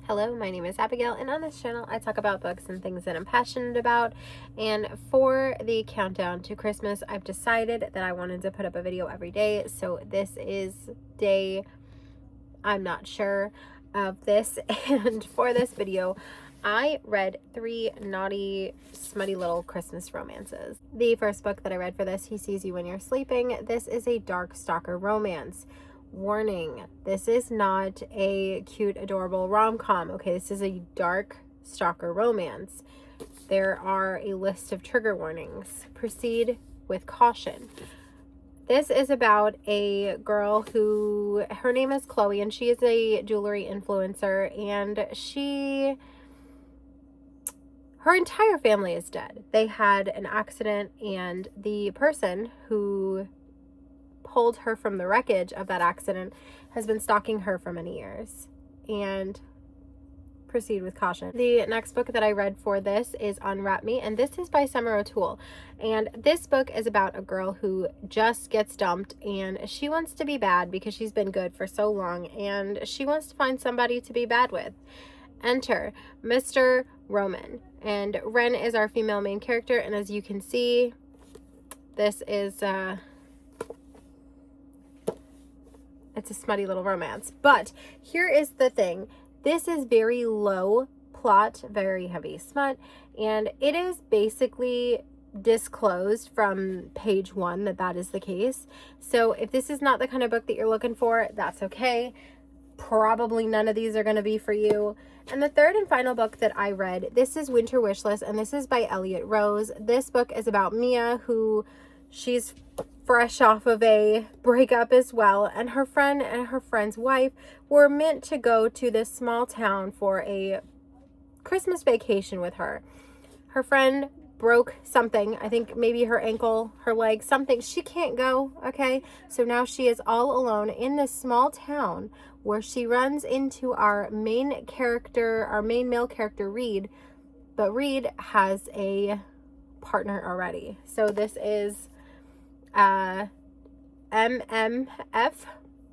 Hello, my name is Abigail, and on this channel I talk about books and things that I'm passionate about. And for the countdown to Christmas, I've decided that I wanted to put up a video every day. So this is day, I'm not sure of this. And for this video, I read 3 naughty, smutty little Christmas romances. The first book that I read for this, He Sees You When You're Sleeping. This is a dark stalker romance. Warning, this is not a cute, adorable rom-com, okay? This is a dark stalker romance. There are a list of trigger warnings. Proceed with caution. This is about a girl who, her name is Chloe, and she is a jewelry influencer, and her entire family is dead. They had an accident, and the person who pulled her from the wreckage of that accident has been stalking her for many years. And proceed with caution. The next book that I read for this is Unwrap Me, and this is by Summer O'Toole. And this book is about a girl who just gets dumped, and she wants to be bad because she's been good for so long, and she wants to find somebody to be bad with. Enter Mr. Roman, and Ren is our female main character, and as you can see, this is it's a smutty little romance. But here is the thing. This is very low plot, very heavy smut, and it is basically disclosed from page 1 that is the case. So if this is not the kind of book that you're looking for, that's okay. Probably none of these are going to be for you. And the third and final book that I read, this is Winter Wishlist, and this is by Elliot Rose. This book is about Mia, who she's fresh off of a breakup as well, and her friend and her friend's wife were meant to go to this small town for a Christmas vacation with her. Her friend broke something, I think maybe her ankle, her leg, something. She can't go, okay? So now she is all alone in this small town where she runs into our main male character, Reed, but Reed has a partner already. So this is MMF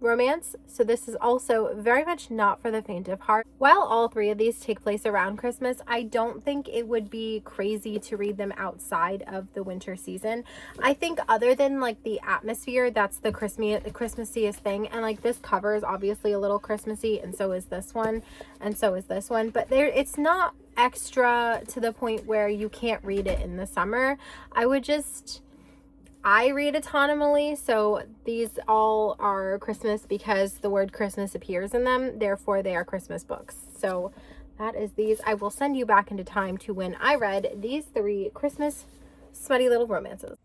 romance, so this is also very much not for the faint of heart. While all 3 of these take place around Christmas, I don't think it would be crazy to read them outside of the winter season. I think other than like the atmosphere, that's the Christmassiest thing, and like this cover is obviously a little Christmassy, and so is this one, and so is this one, but it's not extra to the point where you can't read it in the summer. I read autonomally, so these all are Christmas because the word Christmas appears in them. Therefore, they are Christmas books. So that is these. I will send you back into time to when I read these 3 Christmas smutty little romances.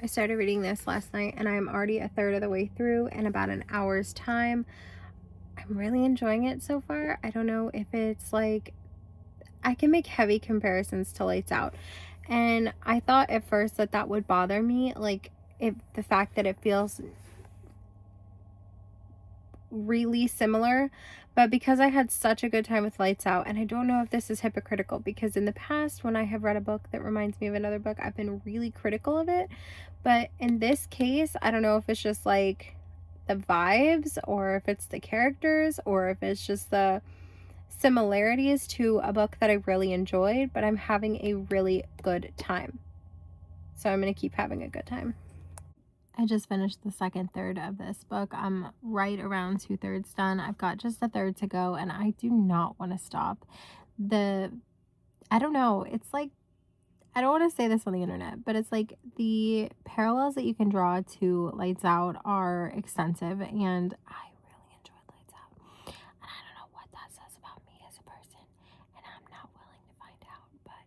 I started reading this last night, and I'm already a third of the way through in about an hour's time. I'm really enjoying it so far. I don't know if it's like, I can make heavy comparisons to Lights Out, and I thought at first that would bother me, like if the fact that it feels really similar, but because I had such a good time with Lights Out, and I don't know if this is hypocritical, because in the past when I have read a book that reminds me of another book, I've been really critical of it, but in this case, I don't know if it's just like the vibes, or if it's the characters, or if it's just the similarities to a book that I really enjoyed, but I'm having a really good time, so I'm gonna keep having a good time. I just finished the second third of this book. I'm right around 2/3 done. I've got just a third to go, and I do not want to stop. I don't know, it's like, I don't want to say this on the internet, but it's like the parallels that you can draw to Lights Out are extensive, and I really enjoyed Lights Out. And I don't know what that says about me as a person, and I'm not willing to find out, but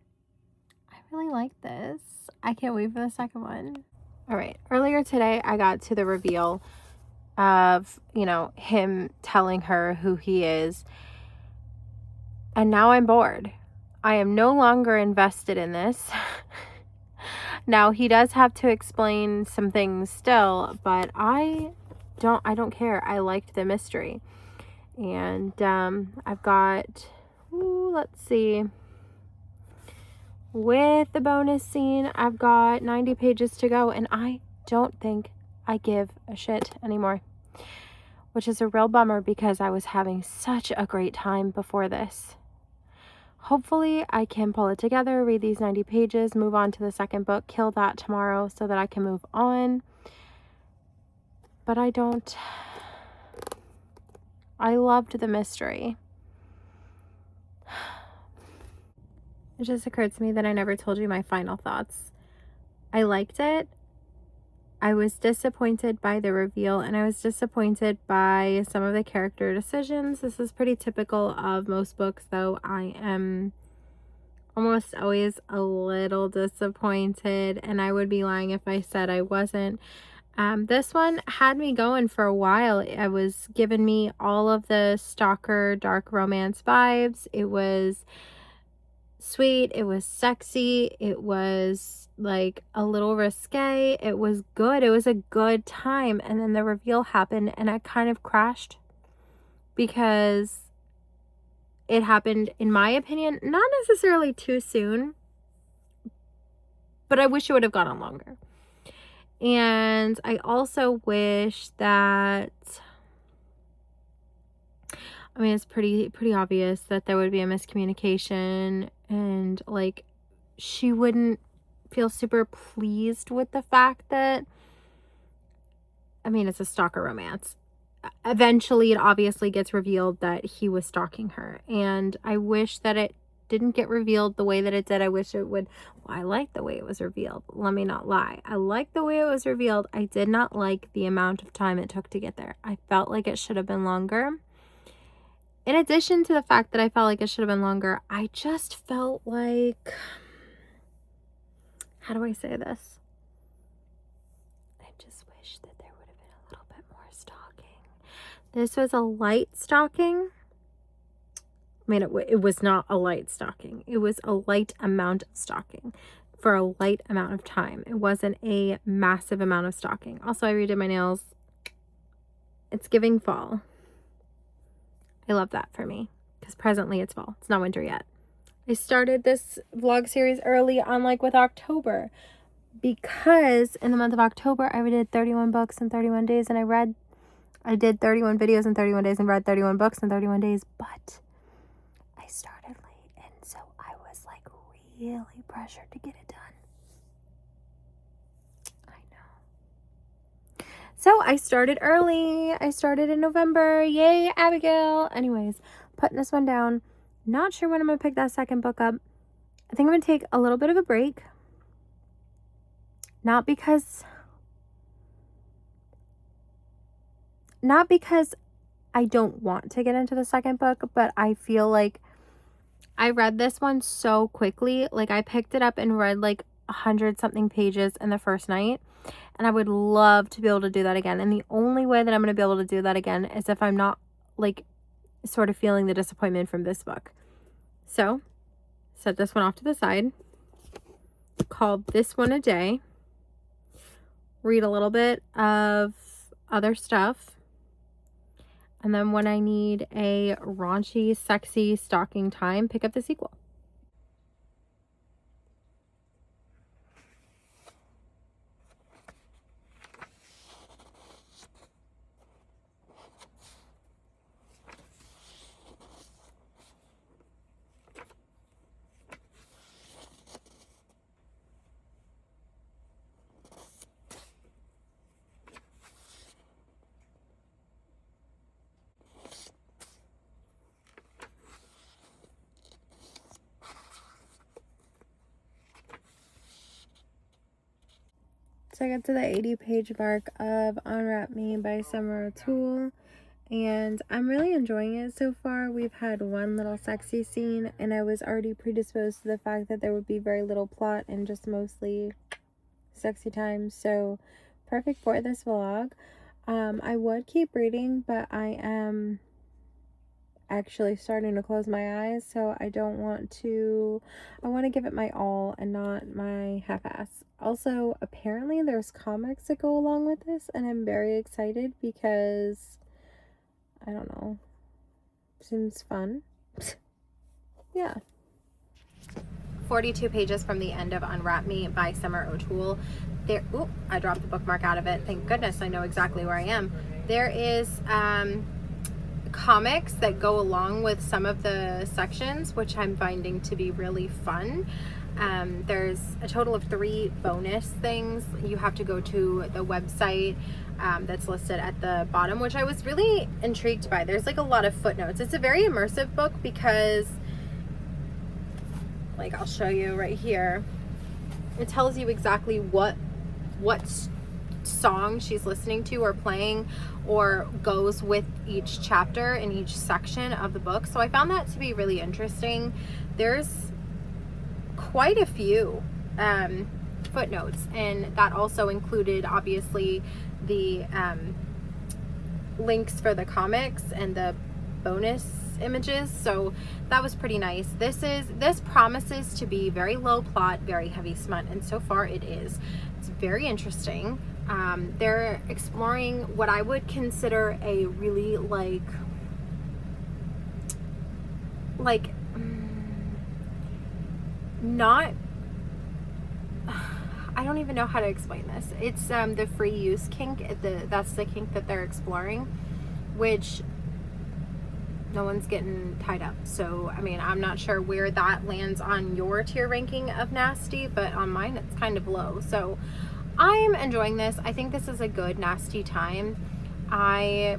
I really like this. I can't wait for the second one. All right, earlier today I got to the reveal of, him telling her who he is, and now I'm bored. I am no longer invested in this. Now, he does have to explain some things still, but I don't care. I liked the mystery. And I've got, let's see, with the bonus scene, I've got 90 pages to go, and I don't think I give a shit anymore, which is a real bummer because I was having such a great time before this. Hopefully I can pull it together, read these 90 pages, move on to the second book, kill that tomorrow so that I can move on. But I don't. I loved the mystery. It just occurred to me that I never told you my final thoughts. I liked it. I was disappointed by the reveal, and I was disappointed by some of the character decisions. This is pretty typical of most books, though. I am almost always a little disappointed, and I would be lying if I said I wasn't. This one had me going for a while. It was giving me all of the stalker dark romance vibes. It was sweet, it was sexy, it was like a little risque, it was good, it was a good time. And then the reveal happened, and I kind of crashed because it happened, in my opinion, not necessarily too soon, but I wish it would have gone on longer. And I also wish that, I mean, it's pretty obvious that there would be a miscommunication, and like she wouldn't feel super pleased with the fact that, I mean, it's a stalker romance. Eventually, it obviously gets revealed that he was stalking her, and I wish that it didn't get revealed the way that it did. I wish it would. Well, I like the way it was revealed. Let me not lie. I like the way it was revealed. I did not like the amount of time it took to get there. I felt like it should have been longer. In addition to the fact that I felt like it should have been longer, I just felt like, how do I say this? I just wish that there would have been a little bit more stalking. This was a light stalking. I mean, it was not a light stalking. It was a light amount of stalking for a light amount of time. It wasn't a massive amount of stalking. Also, I redid my nails. It's giving fall. I love that for me because presently it's fall. It's not winter yet. I started this vlog series early on, like with October, because in the month of October I did 31 books in 31 days, and I did 31 videos in 31 days and read 31 books in 31 days, but I started late, and so I was like really pressured to get it done. I know. So I started early. I started in November. Yay, Abigail. Anyways, putting this one down. Not sure when I'm going to pick that second book up. I think I'm going to take a little bit of a break. Not because I don't want to get into the second book, but I feel like I read this one so quickly. Like, I picked it up and read like 100 something pages in the first night, and I would love to be able to do that again. And the only way that I'm going to be able to do that again is if I'm not like sort of feeling the disappointment from this book. So set this one off to the side, called this one a day, read a little bit of other stuff, and then when I need a raunchy, sexy, stalking time, pick up the sequel. So I got to the 80-page mark of Unwrap Me by Summer O'Toole, and I'm really enjoying it so far. We've had one little sexy scene, and I was already predisposed to the fact that there would be very little plot and just mostly sexy time, so perfect for this vlog. I would keep reading, but I am actually starting to close my eyes, so I want to give it my all and not my half-ass. Also, apparently there's comics that go along with this, and I'm very excited because, I don't know, seems fun. Yeah. 42 pages from the end of Unwrap Me by Summer O'Toole. There, ooh, I dropped the bookmark out of it. Thank goodness, I know exactly where I am. There is comics that go along with some of the sections, which I'm finding to be really fun. There's a total of 3 bonus things. You have to go to the website that's listed at the bottom, which I was really intrigued by. There's like a lot of footnotes. It's a very immersive book because, like, I'll show you right here. It tells you exactly what song she's listening to or playing or goes with each chapter in each section of the book. So I found that to be really interesting. There's quite a few footnotes, and that also included obviously the links for the comics and the bonus images, so that was pretty nice. This promises to be very low plot, very heavy smut, and so far it is. It's very interesting. They're exploring what I would consider a really not, I don't even know how to explain this. It's the free use kink. That's the kink that they're exploring, which no one's getting tied up. So, I mean, I'm not sure where that lands on your tier ranking of nasty, but on mine it's kind of low. So I'm enjoying this. I think this is a good nasty time. I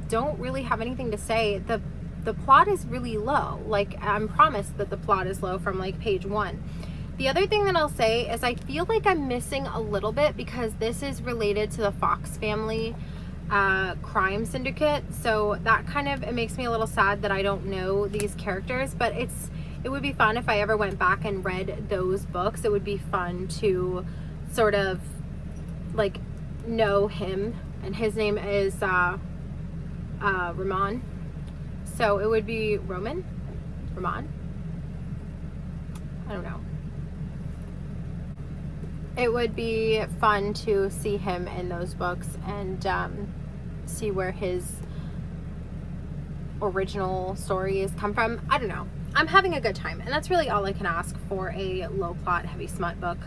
don't really have anything to say. The plot is really low. Like, I'm promised that the plot is low from like page 1. The other thing that I'll say is I feel like I'm missing a little bit because this is related to the Fox family crime syndicate, so that kind of, it makes me a little sad that I don't know these characters, but it would be fun if I ever went back and read those books. It would be fun to sort of like know him, and his name is Ramon, so it would be Ramon, I don't know. It would be fun to see him in those books and see where his original stories come from. I don't know. I'm having a good time, and that's really all I can ask for a low plot, heavy smut book.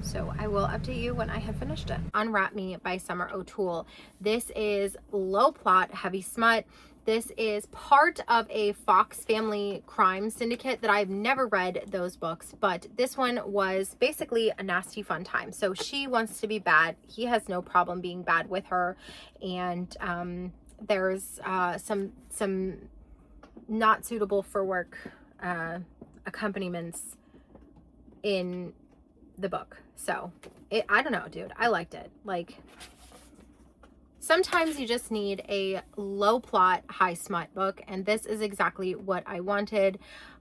So I will update you when I have finished it. Unwrap Me by Summer O'Toole. This is low plot, heavy smut. This is part of a Fox family crime syndicate that I've never read those books, but this one was basically a nasty fun time. So she wants to be bad. He has no problem being bad with her. And there's some not suitable for work accompaniments in the book. So I don't know, dude. I liked it. Like, sometimes you just need a low plot, high smut book, and this is exactly what I wanted.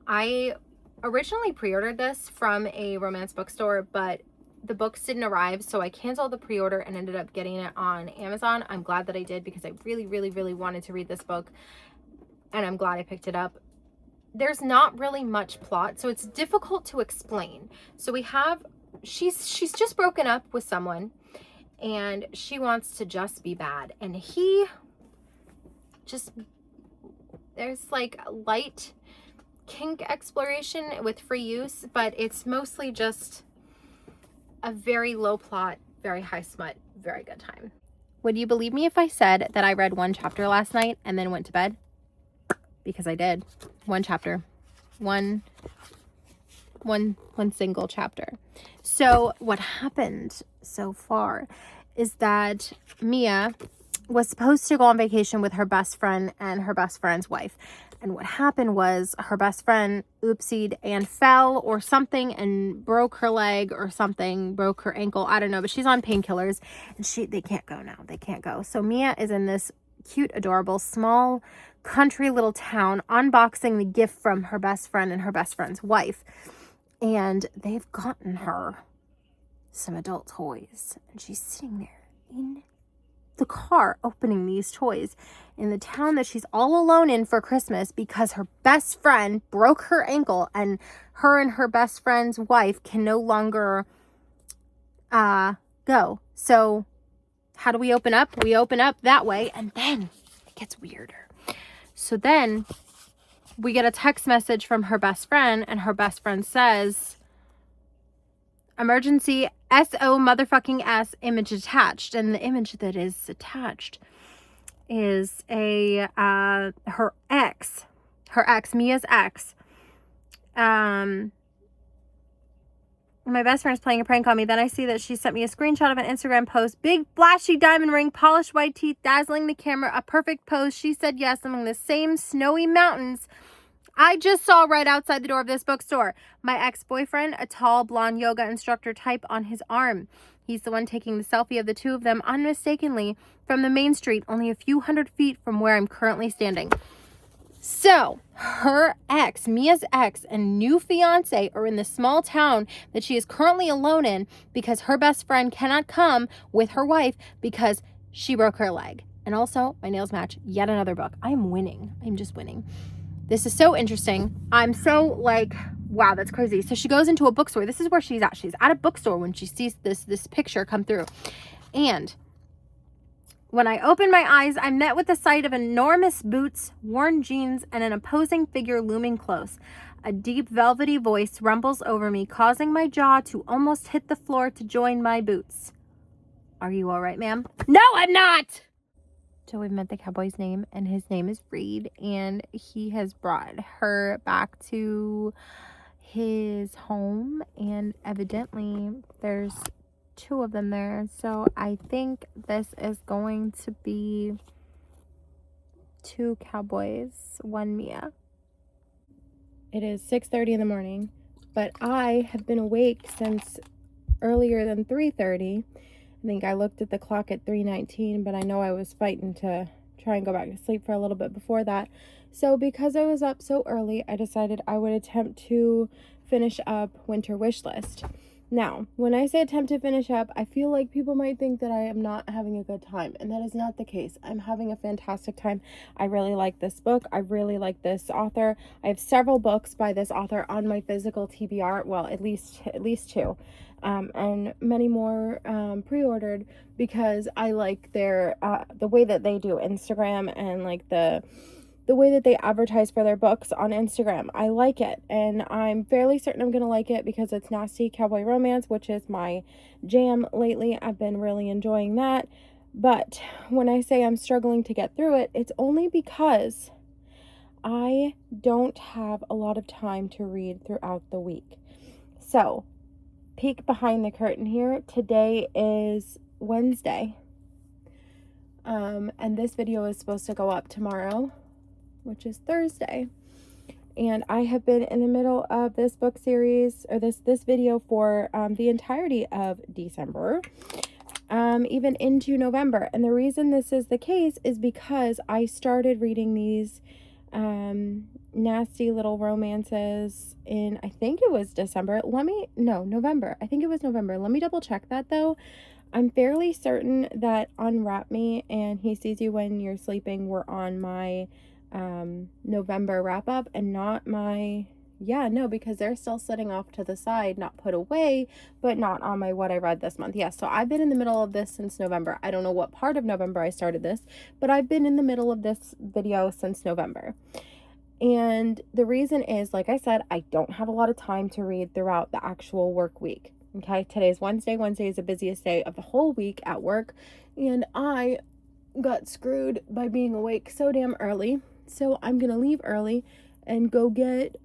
I originally pre-ordered this from a romance bookstore, but the books didn't arrive, so I canceled the pre-order and ended up getting it on Amazon. I'm glad that I did because I really, really, really wanted to read this book, and I'm glad I picked it up. There's not really much plot, so it's difficult to explain. So we have, she's just broken up with someone, and she wants to just be bad, and he just, there's like light kink exploration with free use, but it's mostly just a very low plot, very high smut, very good time. Would you believe me if I said that I read one chapter last night and then went to bed? Because I did. One chapter. One single chapter. So what happened so far is that Mia was supposed to go on vacation with her best friend and her best friend's wife. And what happened was her best friend oopsied and fell or something and broke her leg or something, broke her ankle. I don't know, but she's on painkillers and they can't go now. They can't go. So Mia is in this cute, adorable, small country little town unboxing the gift from her best friend and her best friend's wife. And they've gotten her some adult toys. And she's sitting there in the car opening these toys in the town that she's all alone in for Christmas because her best friend broke her ankle and her best friend's wife can no longer go. So how do we open up? We open up that way, and then it gets weirder. So then we get a text message from her best friend, and her best friend says, emergency SO motherfucking S image attached. And the image that is attached is her ex, Mia's ex. My best friend's playing a prank on me. Then I see that she sent me a screenshot of an Instagram post. Big, flashy diamond ring, polished white teeth, dazzling the camera, a perfect pose. She said yes among the same snowy mountains I just saw right outside the door of this bookstore. My ex-boyfriend, a tall, blonde yoga instructor type on his arm. He's the one taking the selfie of the two of them unmistakably from the main street, only a few hundred feet from where I'm currently standing. So, her ex, Mia's ex, and new fiance are in the small town that she is currently alone in because her best friend cannot come with her wife because she broke her leg. And also, my nails match yet another book. I am winning. I'm just winning. This is so interesting. I'm so like, wow, that's crazy. So she goes into a bookstore. This is where she's at. She's at a bookstore when she sees this picture come through. And when I open my eyes, I'm met with the sight of enormous boots, worn jeans, and an imposing figure looming close. A deep, velvety voice rumbles over me, causing my jaw to almost hit the floor to join my boots. Are you all right, ma'am? No, I'm not! So we've met the cowboy's name, and his name is Reed, and he has brought her back to his home, and evidently there's two of them there. So I think this is going to be 2 cowboys, 1 Mia. It is 6:30 in the morning, but I have been awake since earlier than 3:30. I think I looked at the clock at 3:19, but I know I was fighting to try and go back to sleep for a little bit before that. So because I was up so early, I decided I would attempt to finish up Winter Wish List. Now, when I say attempt to finish up, I feel like people might think that I am not having a good time, and that is not the case. I'm having a fantastic time. I really like this book. I really like this author. I have several books by this author on my physical TBR, well, at least 2. And many more pre-ordered because I like their the way that they do Instagram and like the way that they advertise for their books on Instagram. I like it, and I'm fairly certain I'm gonna like it because it's nasty cowboy romance, which is my jam lately. I've been really enjoying that. But when I say I'm struggling to get through it, it's only because I don't have a lot of time to read throughout the week. So peek behind the curtain here. Today is Wednesday, and this video is supposed to go up tomorrow, which is Thursday. And I have been in the middle of this book series, or this video for the entirety of December, even into November. And the reason this is the case is because I started reading these nasty little romances in, I think it was November. I think it was November. Let me double check that though. I'm fairly certain that Unwrap Me and He Sees You When You're Sleeping were on my November wrap up and not my, because they're still sitting off to the side, not put away, but not on my what I read this month. So I've been in the middle of this since November. I don't know what part of November I started this, but I've been in the middle of this video since November. And the reason is, like I said, I don't have a lot of time to read throughout the actual work week. Okay, today's Wednesday. Wednesday is the busiest day of the whole week at work, and I got screwed by being awake so damn early. So I'm gonna leave early and go get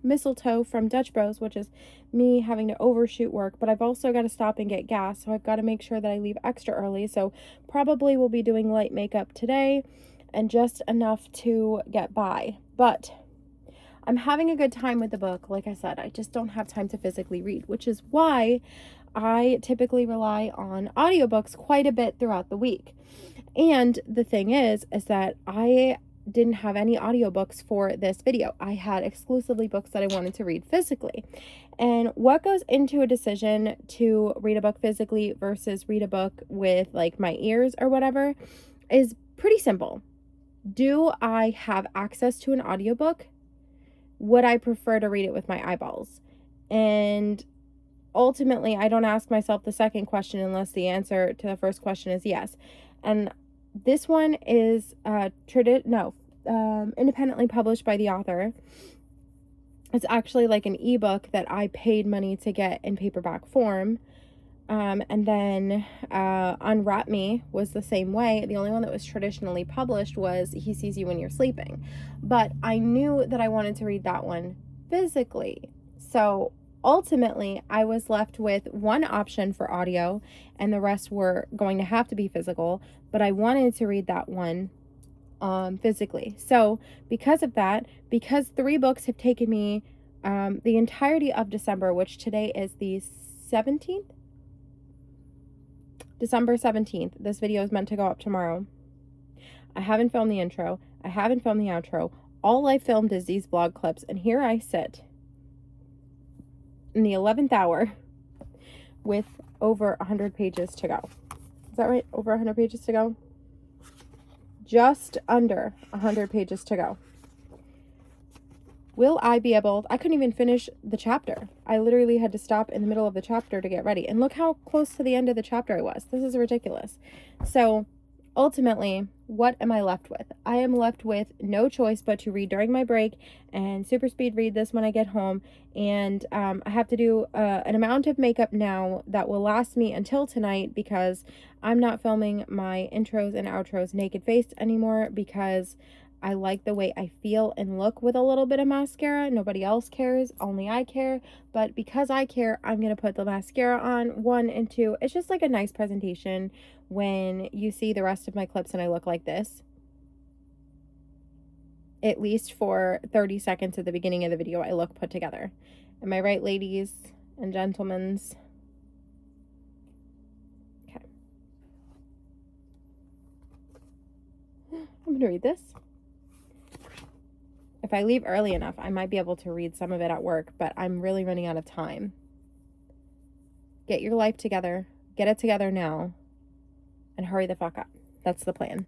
mistletoe from Dutch Bros, which is me having to overshoot work, but I've also got to stop and get gas, so I've got to make sure that I leave extra early. So probably will be doing light makeup today and just enough to get by. But I'm having a good time with the book. Like I said, I just don't have time to physically read, which is why I typically rely on audiobooks quite a bit throughout the week. And the thing is that I didn't have any audiobooks for this video. I had exclusively books that I wanted to read physically. And what goes into a decision to read a book physically versus read a book with like my ears or whatever is pretty simple. Do I have access to an audiobook? Would I prefer to read it with my eyeballs? And ultimately, I don't ask myself the second question unless the answer to the first question is yes. And this one is independently published by the author. It's actually like an ebook that I paid money to get in paperback form. And then Unwrap Me was the same way. The only one that was traditionally published was He Sees You When You're Sleeping. But I knew that I wanted to read that one physically. So ultimately, I was left with one option for audio, and the rest were going to have to be physical. But I wanted to read that one physically. So because of that, because 3 books have taken me the entirety of December, which today is the 17th? December 17th. This video is meant to go up tomorrow. I haven't filmed the intro. I haven't filmed the outro. All I filmed is these vlog clips, and here I sit in the 11th hour with over 100 pages to go. Is that right? Over 100 pages to go? Just under 100 pages to go. Will I be able... I couldn't even finish the chapter. I literally had to stop in the middle of the chapter to get ready. And look how close to the end of the chapter I was. This is ridiculous. So, ultimately, what am I left with? I am left with no choice but to read during my break and super speed read this when I get home. And I have to do an amount of makeup now that will last me until tonight, because I'm not filming my intros and outros naked-faced anymore, because I like the way I feel and look with a little bit of mascara. Nobody else cares, only I care. But because I care, I'm going to put the mascara on, 1 and 2. It's just like a nice presentation when you see the rest of my clips and I look like this. At least for 30 seconds at the beginning of the video, I look put together. Am I right, ladies and gentlemen? Okay. I'm going to read this. If I leave early enough, I might be able to read some of it at work, but I'm really running out of time. Get your life together. Get it together now. And hurry the fuck up. That's the plan.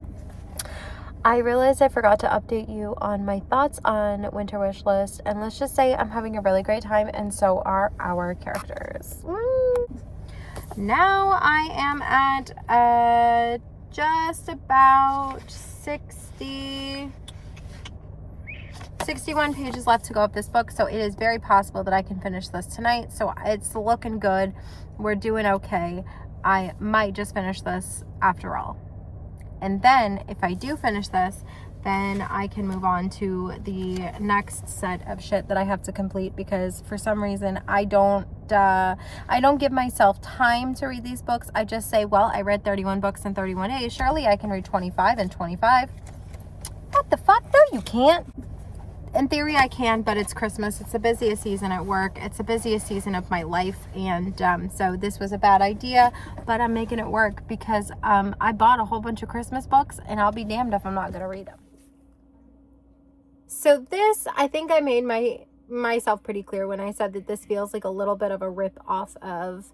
I realized I forgot to update you on my thoughts on Winter Wish List, and let's just say I'm having a really great time, and so are our characters. Now I am at just about 61 pages left to go of this book, so it is very possible that I can finish this tonight. So it's looking good. We're doing okay. I might just finish this after all. And then if I do finish this, then I can move on to the next set of shit that I have to complete, because for some reason I don't give myself time to read these books. I just say, well, I read 31 books in 31 days. Surely I can read 25 in 25. What the fuck? No, you can't. In theory, I can, but it's Christmas. It's the busiest season at work. It's the busiest season of my life. And so this was a bad idea, but I'm making it work because I bought a whole bunch of Christmas books, and I'll be damned if I'm not going to read them. So this, I think I made myself pretty clear when I said that this feels like a little bit of a rip off of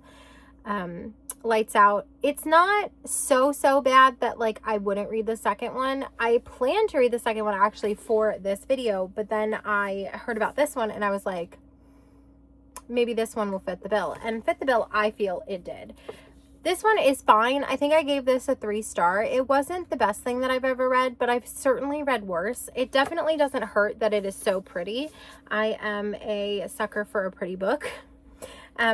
Lights Out. It's not so bad that like I wouldn't read the second one. I plan to read the second one actually for this video, but then I heard about this one and I was like, maybe this one will fit the bill. And fit the bill, I feel it did. This one is fine. I think I gave this a 3-star. It wasn't the best thing that I've ever read, but I've certainly read worse. It definitely doesn't hurt that it is so pretty. I am a sucker for a pretty book.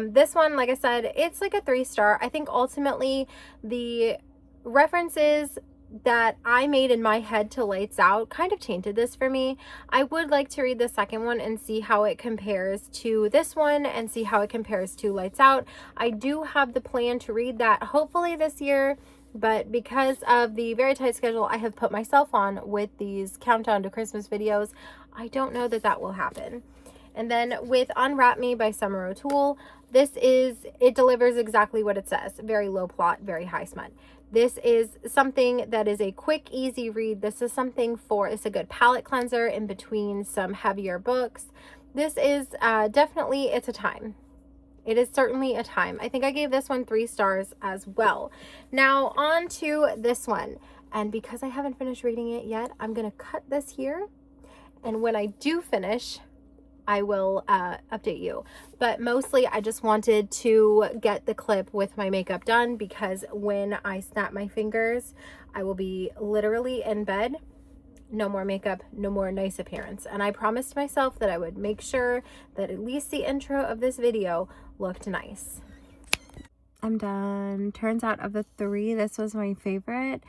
This one, like I said, it's like a 3-star. I think ultimately the references that I made in my head to Lights Out kind of tainted this for me. I would like to read the second one and see how it compares to this one and see how it compares to Lights Out. I do have the plan to read that hopefully this year, but because of the very tight schedule I have put myself on with these countdown to Christmas videos, I don't know that that will happen. And then with Unwrap Me by Summer O'Toole, it delivers exactly what it says. Very low plot, very high smut. This is something that is a quick, easy read. This is something it's a good palate cleanser in between some heavier books. This is definitely, it's a time. It is certainly a time. I think I gave this one 3 stars as well. Now on to this one. And because I haven't finished reading it yet, I'm going to cut this here. And when I do finish, I will update you. But mostly I just wanted to get the clip with my makeup done, because when I snap my fingers, I will be literally in bed. No more makeup, no more nice appearance. And I promised myself that I would make sure that at least the intro of this video looked nice. I'm done. Turns out of the 3, this was my favorite.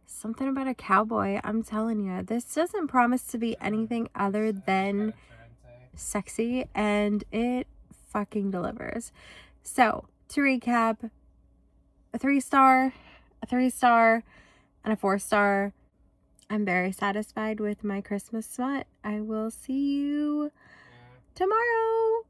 Something about a cowboy. I'm telling you, this doesn't promise to be anything other than sexy, and it fucking delivers. So to recap, a 3-star, a 3-star, and a 4-star. I'm very satisfied with my Christmas smut. I will see you tomorrow.